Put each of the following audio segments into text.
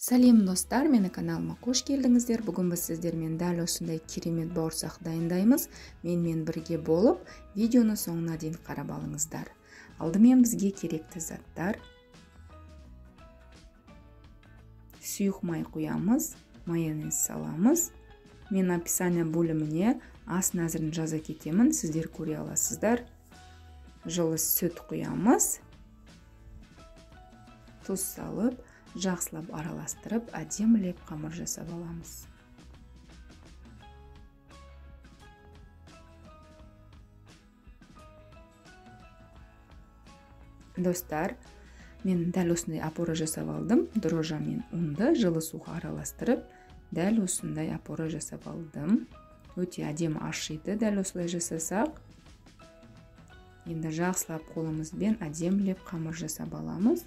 Сәлем достар, мені каналыма қош келдіңіздер. Бүгін біз сіздермен дәл осындай керемет бауырсақ дайындаймыз. Менімен бірге болып, видеоны соңына дейін қарап алыңыздар. Алдымен бізге керекті заттар: сұйық май құямыз, майонез саламыз. Мен описание бөліміне астың әзірін жаза кетемін, сіздер көре аласыздар. Жылы сүт құямыз. Тұз салып, жақсылап араластырып, әдемілеп қамыр жасап аламыз. Достар, мен дәл осындай опора жасап алдым. Дрожжа мен ұнды жылы суға араластырып, дәл осындай опора жасап алдым. Өте әдемі ашиды дәл осылай жасасақ. Енді жақсылап қолымызбен әдемілеп қамыр жасап аламыз.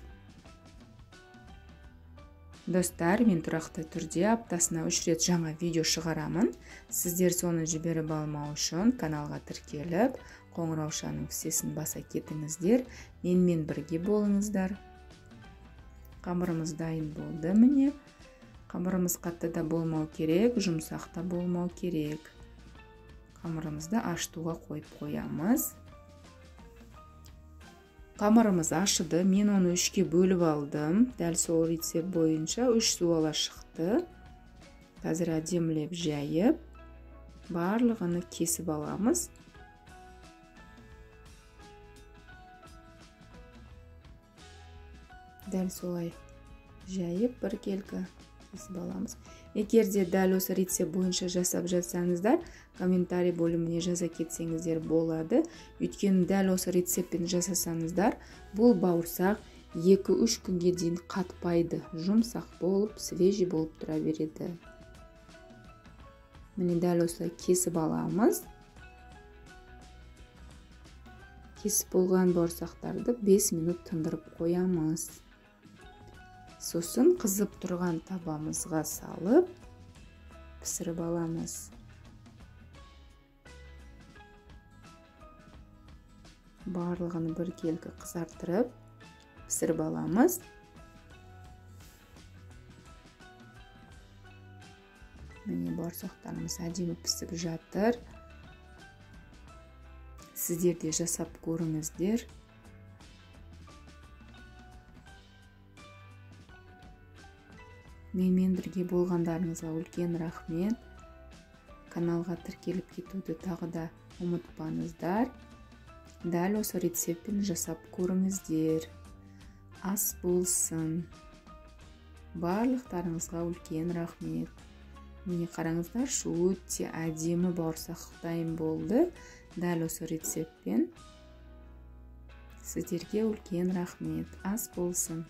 Достар, мен тұрақты түрде аптасына 3 рет жаңа видео шығарамын. Сіздер соны жіберіп алмау үшін каналға тіркеліп, қоңыраушаның кісесін баса кетіңіздер. Менімен бірге болыңыздар. Қамырымыз дайын болды міне. Қамырымыз қатты да болмау керек, жұмсақ та болмау керек. Қамырымызды ашытуға қойып қоямыз. Қамырымыз ашыды, мен оны 3-ке бөліп алдым. Дәл сол рецепт бойынша 3 суала шықты. Қазір әдемілеп жайып, барлығын кесіп аламыз. Дәл солай жайып біркелкі кесіп аламыз. Егер де дәл осы рецепт бойынша жасап жатсаңыздар, комментарий бөліміне жаза кетсеңіздер болады. Өйткені дәл осы рецептпен жасасаңыздар, бұл бауырсақ 2-3 күнге дейін қатпайды, жұмсақ болып, свежий болып тұра береді. Міне дәл осылай кесіп аламыз. Кесіп болған бауырсақтарды 5 минут тындырып қоямыз. Сосын қызып тұрған табамызға салып, пісіріп аламыз. Барлығын біркелкі қызартырып, пісіріп аламыз. Міне бауырсақтарымыз әдемі пісіп жатыр. Сіздер де жасап көріңіздер. Менімен бірге болғандарыңызға үлкен рахмет. Каналға тіркеліп кетуді тағы да ұмытпаңыздар. Дәл осы рецептпен жасап көріңіздер. Ас болсын. Барлықтарыңызға үлкен рахмет. Міне қараңыздар, шу өте әдемі бауырсақ дайын болды. Дәл осы рецептпен. Сіздерге үлкен рахмет. Ас болсын.